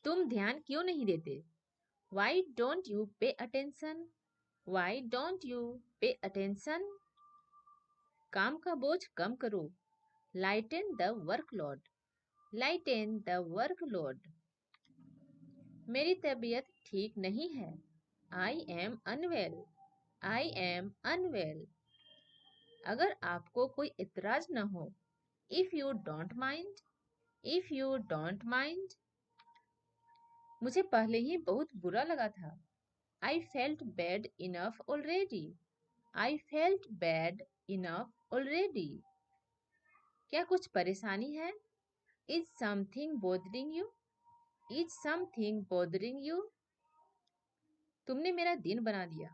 तुम ध्यान क्यों नहीं देते? Why don't you pay attention? Why don't you pay attention? काम का बोझ कम करो. Lighten the workload. Lighten the workload. मेरी तबीयत ठीक नहीं है. I am unwell. I am unwell. अगर आपको कोई इतराज न हो. If you don't mind. If you don't mind. मुझे पहले ही बहुत बुरा लगा था. I felt bad enough already. I felt bad enough already. क्या कुछ परेशानी है? Is something bothering you? Is something bothering you? तुमने मेरा दिन बना दिया.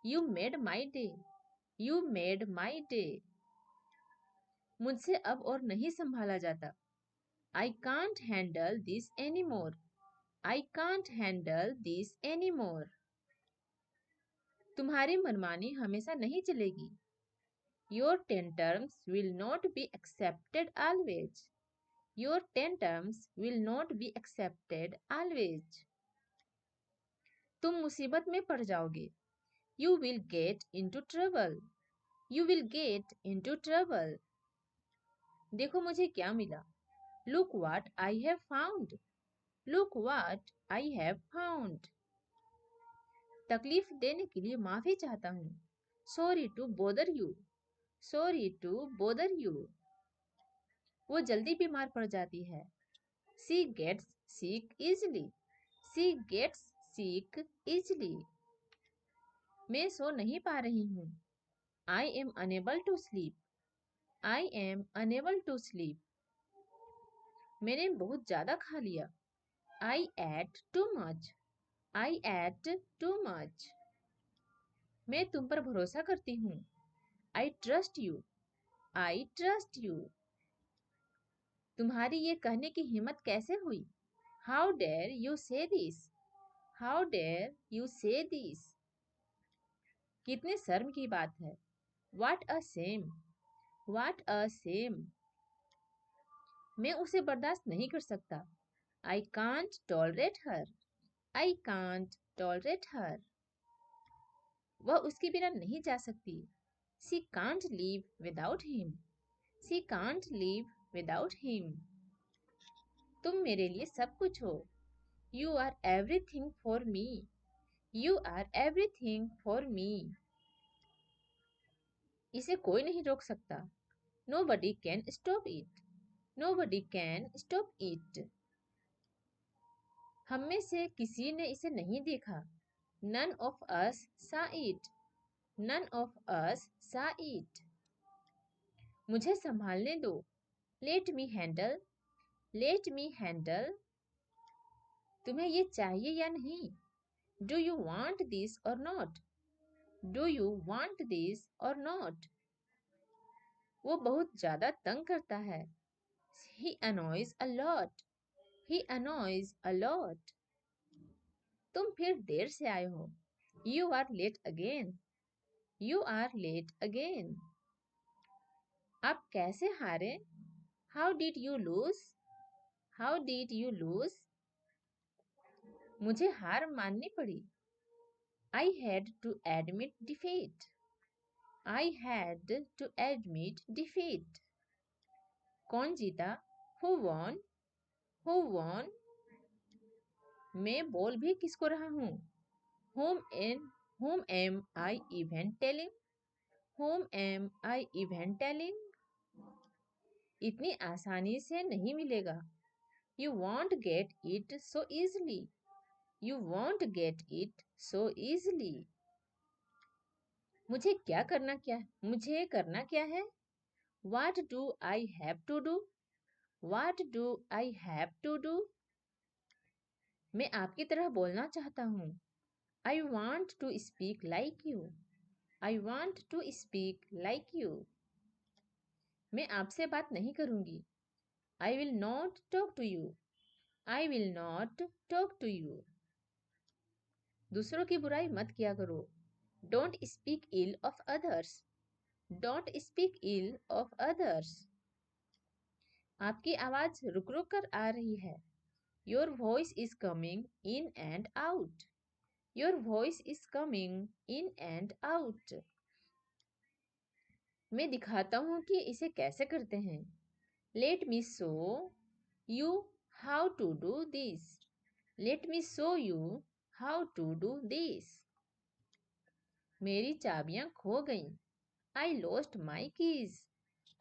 You made my day. You made my day. मुझसे अब और नहीं संभाला जाता. I can't handle this anymore. I can't handle this anymore. तुम्हारी मनमानी हमेशा नहीं चलेगी. Your tantrums will not be accepted always. Your tantrums will not be accepted always. तुम मुसीबत में पड़ जाओगे. You will get into trouble. You will get into trouble. देखो मुझे क्या मिला. Look what I have found. Look what I have found. तकलीफ देने के लिए माफी चाहता हूँ. Sorry to bother you. Sorry to bother you. वो जल्दी बीमार पड़ जाती है. She gets sick easily. She gets sick easily. मैं सो नहीं पा रही हूँ. I am unable to sleep. I am unable to sleep. मैंने बहुत ज्यादा खा लिया. I ate too much. I ate too much. मैं तुम पर भरोसा करती हूँ. I trust you. I trust you. तुम्हारी ये कहने की हिम्मत कैसे हुई? How dare you say this? How dare you say this? कितने शर्म की बात है. What a shame. What a shame. मैं उसे बर्दाश्त नहीं कर सकता. I can't tolerate her. I can't tolerate her. वह उसके बिना नहीं जा सकती. She can't live without him. She can't live without him. तुम मेरे लिए सब कुछ हो. You are everything for me. You are everything for me. इसे कोई नहीं रोक सकता. Nobody can stop it. Nobody can stop it. हम में से किसी ने इसे नहीं देखा. None of us saw it. None of us saw it. मुझे संभालने दो. Let me handle. Let me handle. तुम्हें ये चाहिए या नहीं? Do you want this or not? Do you want this or not? वो बहुत ज्यादा तंग करता है. He annoys a lot. He annoys a lot. तुम फिर देर से आए हो. You are late again. You are late again. आप कैसे हारे? How did you lose? How did you lose? मुझे हार माननी पड़ी. I had to admit defeat. I had to admit defeat. कौन जीता? Who won? Who won? मैं बोल भी किसको रहा हूँ? Whom am I even telling? Whom am I even telling? इतनी आसानी से नहीं मिलेगा. You won't get it so easily. You won't get it so easily. मुझे करना क्या है? What do I have to do? What do I have to do? मैं आपकी तरह बोलना चाहता हूँ. I want to speak like you. I want to speak like you. मैं आपसे बात नहीं करूँगी. I will not talk to you. I will not talk to you. दूसरों की बुराई मत किया करो. Don't speak ill of others. Don't speak ill of others. आपकी आवाज रुक रुक कर आ रही है. Your voice is coming in and out. Your voice is coming in and out. मैं दिखाता हूँ कि इसे कैसे करते हैं. Let me show you how to do this. Let me show you how to do this. मेरी चाबियां खो गईं. I lost my keys.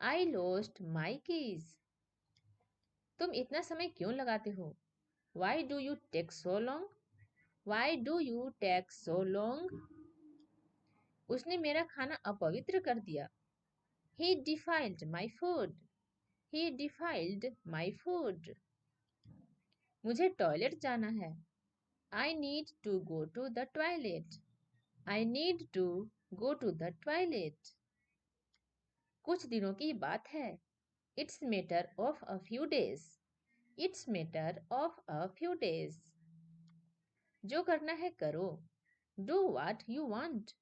I lost my keys. तुम इतना समय क्यों लगाते हो? Why do you take so long? Why do you take so long? उसने मेरा खाना अपवित्र कर दिया. He defiled my food. He defiled my food. मुझे टॉयलेट जाना है. I need to go to the toilet. I need to go to the toilet. कुछ दिनों की बात है. It's matter of a few days. It's matter of a few days. जो करना है करो. Do what you want.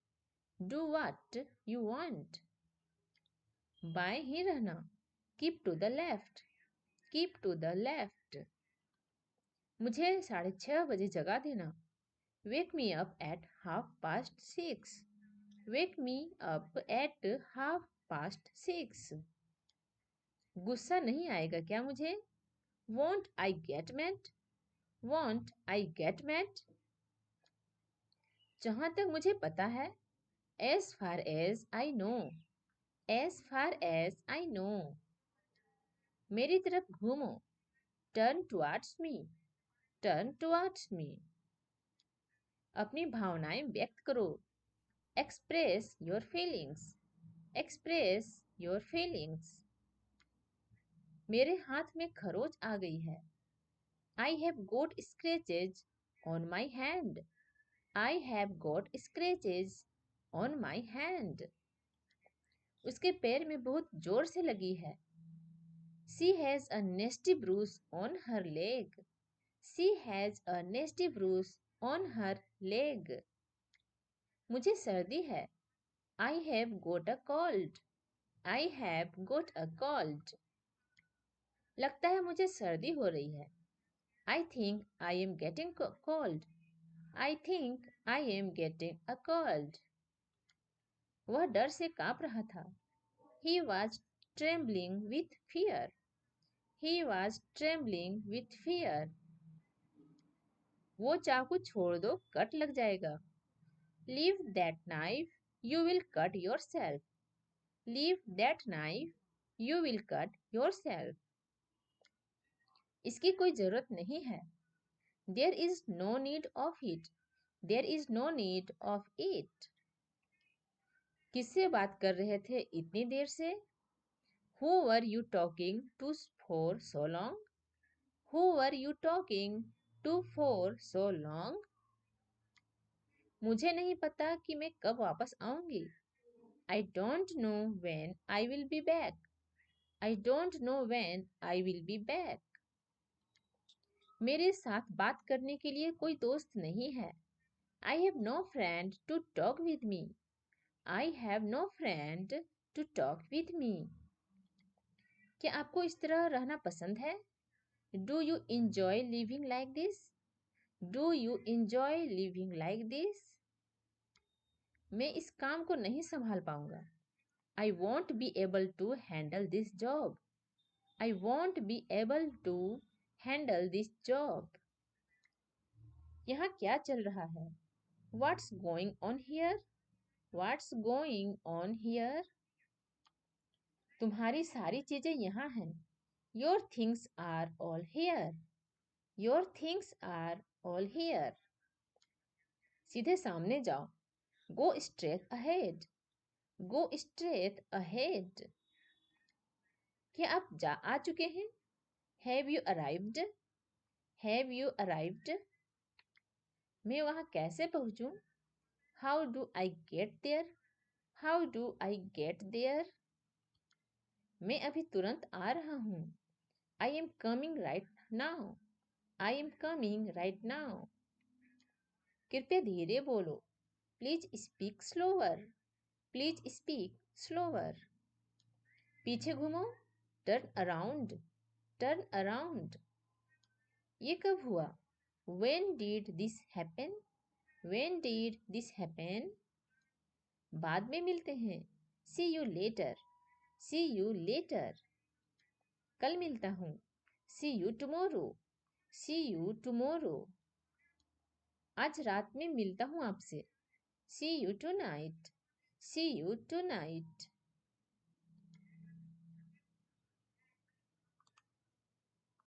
Do what you want. बाएं ही रहना. Keep to the left. Keep to the left. मुझे 6:30 जगा देना. Wake me up at 6:30. Wake me up at 6:30. गुस्सा नहीं आएगा क्या मुझे? Won't I get mad? Won't I get mad? जहां तक मुझे पता है. As far as I know. As far as I know. मेरी तरफ घूमो. Turn towards me. Turn towards me. अपनी भावनाएं व्यक्त करो. Express your feelings. Express your feelings. मेरे हाथ में खरोच आ गई है. I have got scratches on my hand. I have got scratches on my hand. उसके पैर में बहुत जोर से लगी है. She has a nasty bruise on her leg. She has a nasty bruise on her leg. मुझे सर्दी है. I have got a cold. I have got a cold. लगता है मुझे सर्दी हो रही है. I think I am getting cold. I think I am getting a cold. वह डर से कांप रहा था. He was trembling with fear. He was trembling with fear. वो चाकू छोड़ दो, कट लग जाएगा. Leave that knife, you will cut yourself. Leave that knife, you will cut yourself. इसकी कोई जरूरत नहीं है. There is no need of it. There is no need of it. किससे बात कर रहे थे इतनी देर से? Who were you talking to for so long? Who were you talking to for so long? मुझे नहीं पता कि मैं कब वापस आऊंगी. I don't know when I will be back. I don't know when I will be back. मेरे साथ बात करने के लिए कोई दोस्त नहीं है. I have no friend to talk with me. I have no friend to talk with me. क्या आपको इस तरह रहना पसंद है? Do you enjoy living like this? Do you enjoy living like this? मैं इस काम को नहीं संभाल पाऊंगा. I won't be able to handle this job. I won't be able to handle this job. यहाँ क्या चल रहा है? What's going on here? What's going on here? तुम्हारी सारी चीजें यहाँ हैं. Your things are all here. Your things are all here. सीधे सामने जाओ. Go straight ahead. Go straight ahead. क्या आप आ चुके हैं? Have you arrived? Have you arrived? मैं वहां कैसे पहुंचूं? How do I get there? How do I get there? मैं अभी तुरंत आ रहा हूं. I am coming right now. I am coming right now. कृपया धीरे बोलो. Please speak slower. Please speak slower. पीछे घूमो. Turn around. Turn around. ये कब हुआ? When did this happen? When did this happen? बाद में मिलते हैं। See you later. See you later. कल मिलता हूँ। See you tomorrow. See you tomorrow. आज रात में मिलता हूँ आपसे। See you tonight. See you tonight.